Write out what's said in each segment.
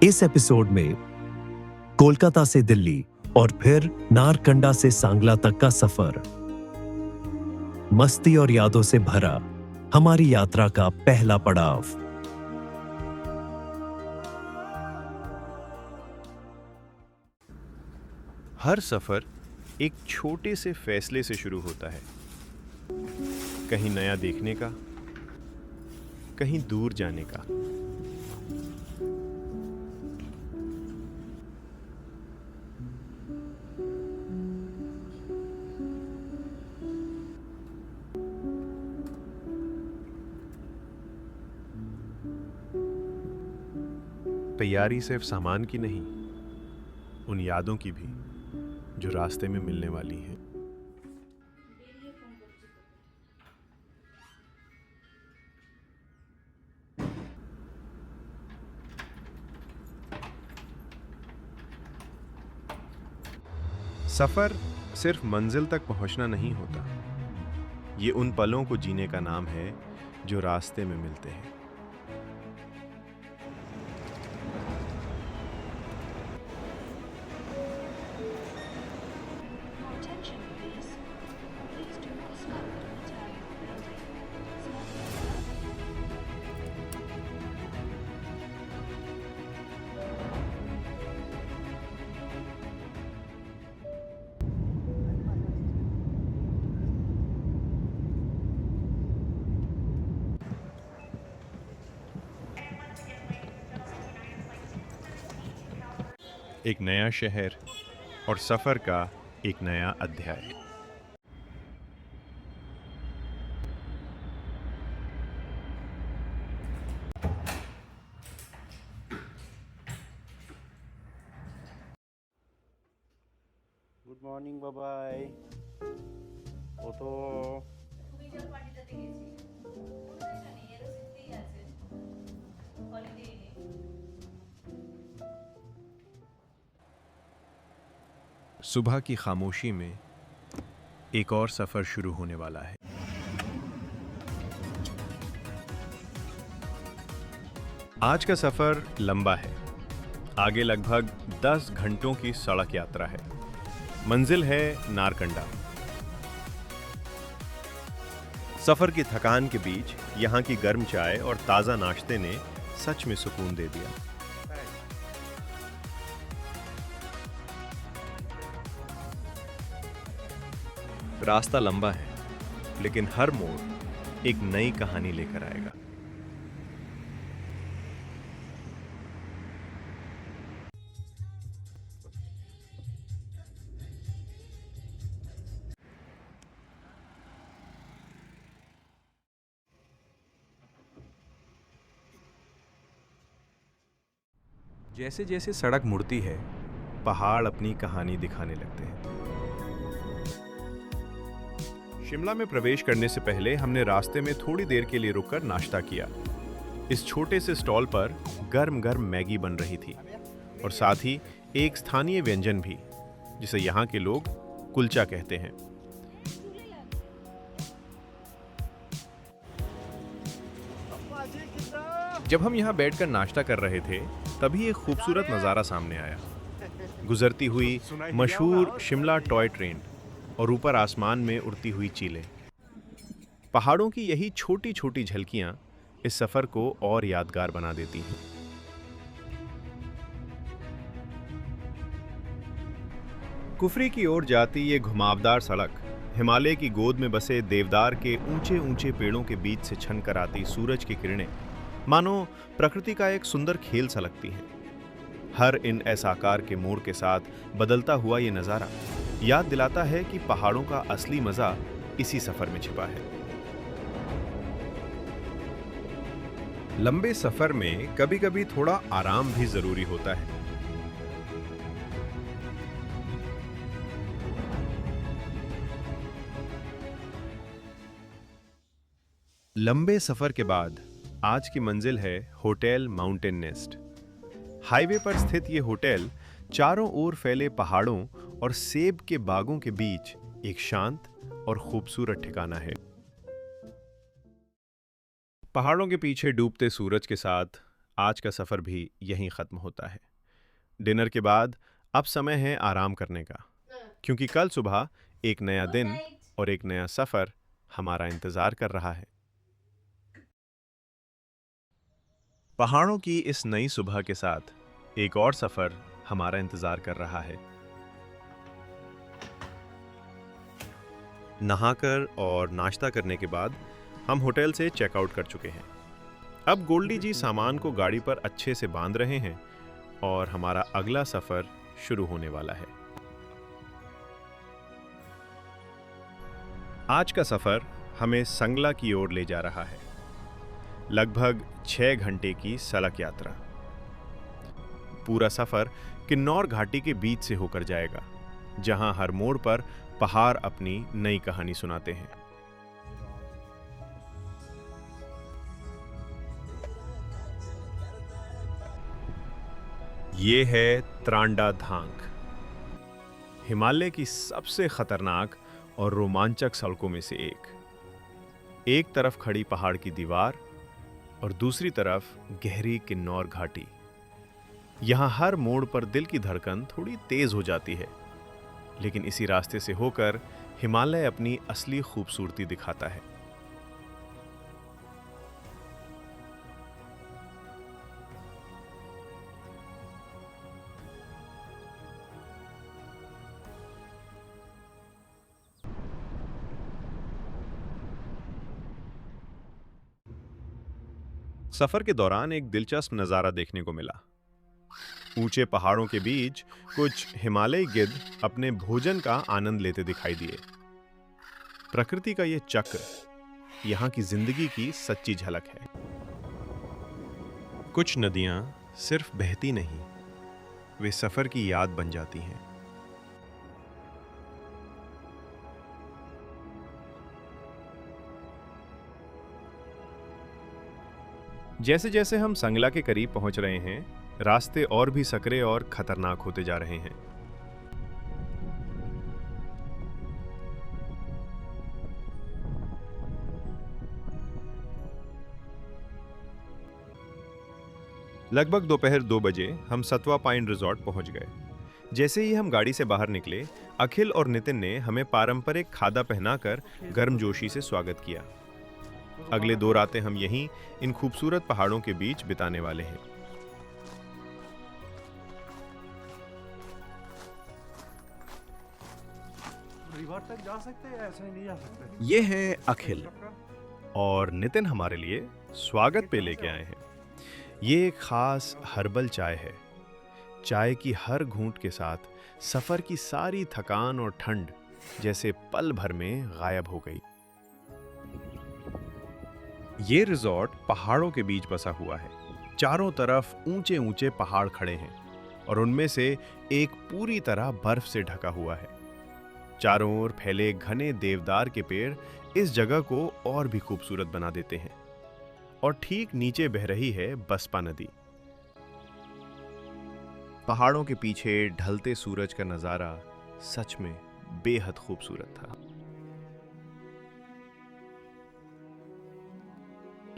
इस एपिसोड में कोलकाता से दिल्ली और फिर नारकंडा से सांगला तक का सफर, मस्ती और यादों से भरा हमारी यात्रा का पहला पड़ाव। हर सफर एक छोटे से फैसले से शुरू होता है, कहीं नया देखने का, कहीं दूर जाने का। तैयारी सिर्फ सामान की नहीं, उन यादों की भी जो रास्ते में मिलने वाली हैं। सफर सिर्फ मंजिल तक पहुंचना नहीं होता, ये उन पलों को जीने का नाम है जो रास्ते में मिलते हैं। एक नया शहर और सफर का एक नया अध्याय। গুড মর্নিং বাবাই। ওঠো। তুমি যে পার্টিটাতে গেছি ওটা জানি এর সিদ্ধি আছে হলিডে নেই। सुबह की खामोशी में एक और सफर शुरू होने वाला है। आज का सफर लंबा है, आगे लगभग 10 घंटों की सड़क यात्रा है। मंजिल है नारकंडा। सफर की थकान के बीच यहाँ की गर्म चाय और ताजा नाश्ते ने सच में सुकून दे दिया। रास्ता लंबा है, लेकिन हर मोड़ एक नई कहानी लेकर आएगा। जैसे जैसे सड़क मुड़ती है, पहाड़ अपनी कहानी दिखाने लगते हैं। शिमला में प्रवेश करने से पहले हमने रास्ते में थोड़ी देर के लिए रुककर नाश्ता किया। इस छोटे से स्टॉल पर गर्म गर्म मैगी बन रही थी और साथ ही एक स्थानीय व्यंजन भी, जिसे यहाँ के लोग कुलचा कहते हैं। जब हम यहाँ बैठकर नाश्ता कर रहे थे, तभी एक खूबसूरत नज़ारा सामने आया। गुजरती हुई मशहूर शिमला टॉय ट्रेन और ऊपर आसमान में उड़ती हुई चीलें। पहाड़ों की यही छोटी छोटी झलकियां इस सफर को और यादगार बना देती हैं। कुफरी की ओर जाती ये घुमावदार सड़क हिमालय की गोद में बसे देवदार के ऊंचे ऊंचे पेड़ों के बीच से छन कर आती सूरज की किरणें मानो प्रकृति का एक सुंदर खेल सा लगती हैं। हर इन ऐसा आकार के मोड़ के साथ बदलता हुआ ये नज़ारा याद दिलाता है कि पहाड़ों का असली मजा इसी सफर में छिपा है। लंबे सफर में कभी कभी थोड़ा आराम भी जरूरी होता है। लंबे सफर के बाद आज की मंजिल है होटल माउंटेन नेस्ट। हाईवे पर स्थित ये होटल चारों ओर फैले पहाड़ों और सेब के बागों के बीच एक शांत और खूबसूरत ठिकाना है। पहाड़ों के पीछे डूबते सूरज के साथ आज का सफ़र भी यहीं ख़त्म होता है। डिनर के बाद अब समय है आराम करने का, क्योंकि कल सुबह एक नया दिन और एक नया सफ़र हमारा इंतज़ार कर रहा है। पहाड़ों की इस नई सुबह के साथ एक और सफ़र हमारा इंतज़ार कर रहा है। नहाकर और नाश्ता करने के बाद हम होटल से चेकआउट कर चुके हैं। अब गोल्डी जी सामान को गाड़ी पर अच्छे से बांध रहे हैं और हमारा अगला सफ़र शुरू होने वाला है। आज का सफ़र हमें संगला की ओर ले जा रहा है। लगभग 6 घंटे की सड़क यात्रा। पूरा सफ़र किन्नौर घाटी के बीच से होकर जाएगा, जहां हर मोड़ पर पहाड़ अपनी नई कहानी सुनाते हैं। ये है त्रांडा धांग, हिमालय की सबसे खतरनाक और रोमांचक सड़कों में से एक तरफ खड़ी पहाड़ की दीवार और दूसरी तरफ गहरी किन्नौर घाटी। यहां हर मोड़ पर दिल की धड़कन थोड़ी तेज हो जाती है, लेकिन इसी रास्ते से होकर हिमालय अपनी असली खूबसूरती दिखाता है। सफर के दौरान एक दिलचस्प नज़ारा देखने को मिला। ऊंचे पहाड़ों के बीच कुछ हिमालयी गिद्ध अपने भोजन का आनंद लेते दिखाई दिए। प्रकृति का ये चक्र यहाँ की जिंदगी की सच्ची झलक है। कुछ नदियाँ सिर्फ बहती नहीं, वे सफर की याद बन जाती हैं। जैसे जैसे हम संगला के करीब पहुंच रहे हैं, रास्ते और भी सकरे और खतरनाक होते जा रहे हैं। लगभग दोपहर 2 बजे हम सतवा पाइन रिजॉर्ट पहुंच गए। जैसे ही हम गाड़ी से बाहर निकले, अखिल और नितिन ने हमें पारंपरिक खादा पहनाकर गर्मजोशी से स्वागत किया। अगले 2 रातें हम यहीं इन खूबसूरत पहाड़ों के बीच बिताने वाले हैं। रिवर तक जा सकते हैं, ऐसे ही नहीं जा सकते। ये हैं अखिल और नितिन हमारे लिए स्वागत पे लेके आए हैं। ये एक खास हर्बल चाय है। चाय की हर घूंट के साथ सफर की सारी थकान और ठंड जैसे पल भर में गायब हो गई। ये रिजॉर्ट पहाड़ों के बीच बसा हुआ है। चारों तरफ ऊंचे ऊंचे पहाड़ खड़े हैं और उनमें से एक पूरी तरह बर्फ से ढका हुआ है। चारों ओर फैले घने देवदार के पेड़ इस जगह को और भी खूबसूरत बना देते हैं। और ठीक नीचे बह रही है बसपा नदी। पहाड़ों के पीछे ढलते सूरज का नजारा सच में बेहद खूबसूरत था।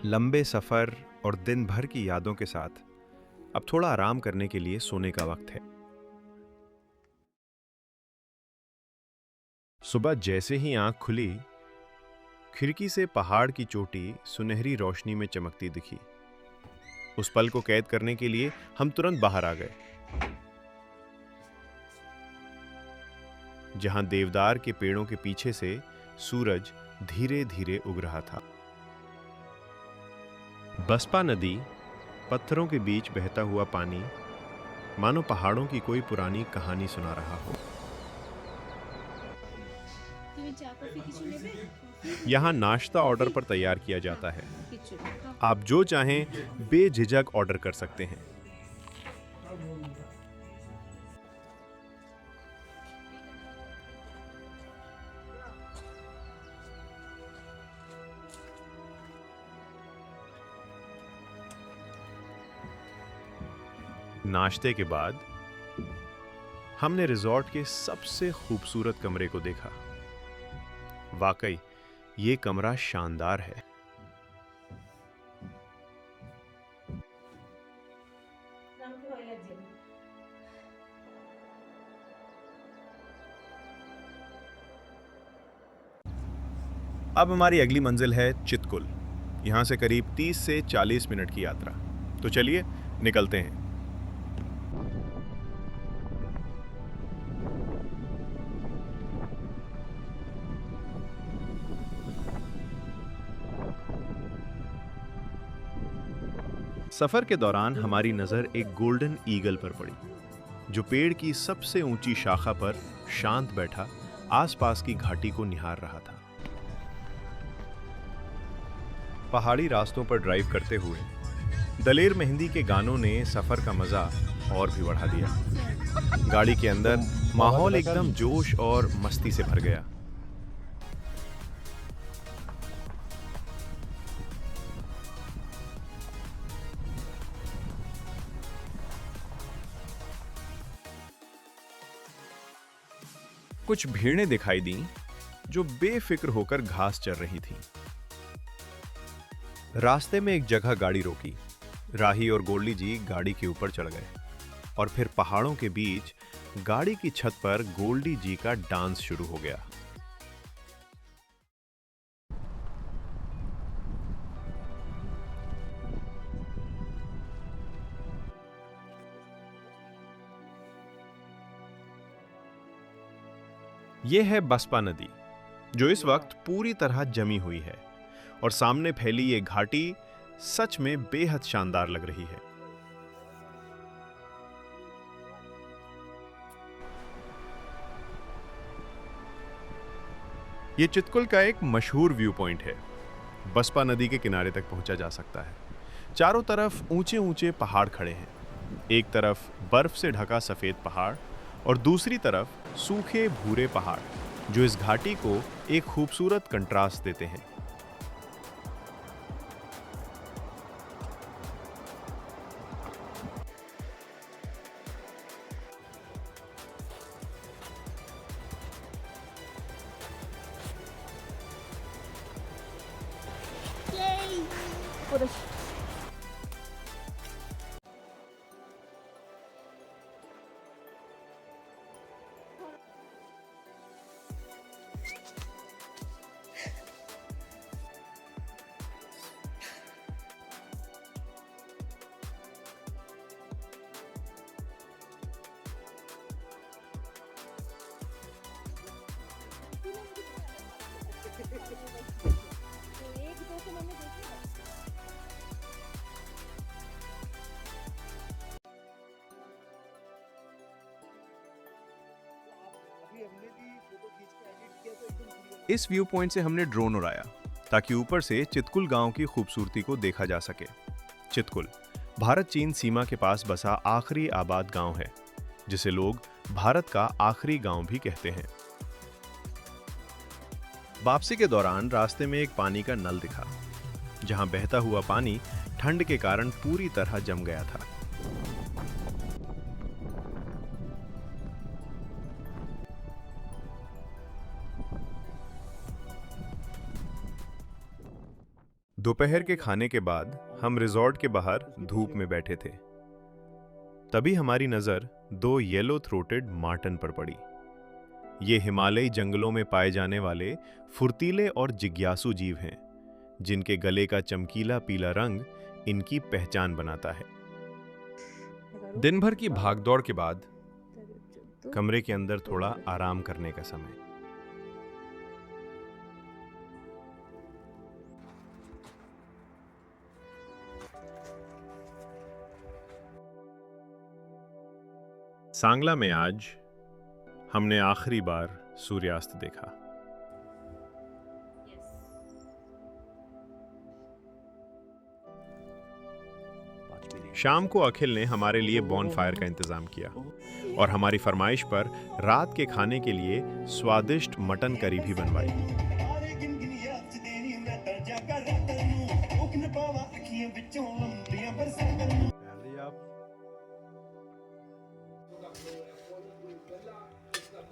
लंबे सफर और दिन भर की यादों के साथ अब थोड़ा आराम करने के लिए सोने का वक्त है। सुबह जैसे ही आंख खुली, खिड़की से पहाड़ की चोटी सुनहरी रोशनी में चमकती दिखी। उस पल को कैद करने के लिए हम तुरंत बाहर आ गए, जहां देवदार के पेड़ों के पीछे से सूरज धीरे धीरे उग रहा था। बसपा नदी, पत्थरों के बीच बहता हुआ पानी, मानो पहाड़ों की कोई पुरानी कहानी सुना रहा हो। यहाँ नाश्ता ऑर्डर पर तैयार किया जाता है। आप जो चाहें बेझिझक ऑर्डर कर सकते हैं। नाश्ते के बाद हमने रिजॉर्ट के सबसे खूबसूरत कमरे को देखा। वाकई ये कमरा शानदार है। अब हमारी अगली मंजिल है चितकुल। यहाँ से करीब 30 से 40 मिनट की यात्रा। तो चलिए निकलते हैं। सफर के दौरान हमारी नजर एक गोल्डन ईगल पर पड़ी, जो पेड़ की सबसे ऊंची शाखा पर शांत बैठा आसपास की घाटी को निहार रहा था। पहाड़ी रास्तों पर ड्राइव करते हुए दलेर मेहंदी के गानों ने सफर का मजा और भी बढ़ा दिया। गाड़ी के अंदर माहौल एकदम जोश और मस्ती से भर गया। कुछ भेड़ें दिखाई दी जो बेफिक्र होकर घास चर रही थीं। रास्ते में एक जगह गाड़ी रोकी। राही और गोल्डी जी गाड़ी के ऊपर चढ़ गए और फिर पहाड़ों के बीच गाड़ी की छत पर गोल्डी जी का डांस शुरू हो गया। यह है बसपा नदी, जो इस वक्त पूरी तरह जमी हुई है और सामने फैली ये घाटी सच में बेहद शानदार लग रही है। ये चितकुल का एक मशहूर व्यू पॉइंट है। बसपा नदी के किनारे तक पहुंचा जा सकता है। चारों तरफ ऊंचे ऊंचे पहाड़ खड़े हैं। एक तरफ बर्फ से ढका सफेद पहाड़ और दूसरी तरफ सूखे भूरे पहाड़, जो इस घाटी को एक खूबसूरत कंट्रास्ट देते हैं। इस व्यू पॉइंट से हमने ड्रोन उड़ाया ताकि ऊपर से चितकुल गांव की खूबसूरती को देखा जा सके। चितकुल भारत चीन सीमा के पास बसा आखिरी आबाद गांव है, जिसे लोग भारत का आखिरी गांव भी कहते हैं। वापसी के दौरान रास्ते में एक पानी का नल दिखा, जहां बहता हुआ पानी ठंड के कारण पूरी तरह जम गया था। दोपहर के खाने के बाद हम रिजॉर्ट के बाहर धूप में बैठे थे। तभी हमारी नजर 2 येलो थ्रोटेड मार्टन पर पड़ी। ये हिमालयी जंगलों में पाए जाने वाले फुर्तीले और जिज्ञासु जीव हैं, जिनके गले का चमकीला पीला रंग इनकी पहचान बनाता है। दिन भर की भागदौड़ के बाद कमरे के अंदर थोड़ा आराम करने का समय। सांगला में आज हमने आखिरी बार सूर्यास्त देखा। शाम को अखिल ने हमारे लिए बॉनफायर का इंतजाम किया और हमारी फरमाइश पर रात के खाने के लिए स्वादिष्ट मटन करी भी बनवाई।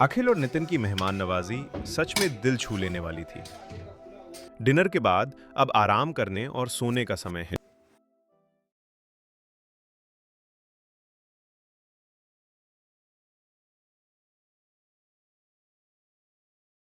अखिल और नितिन की मेहमान नवाजी सच में दिल छू लेने वाली थी। डिनर के बाद अब आराम करने और सोने का समय है।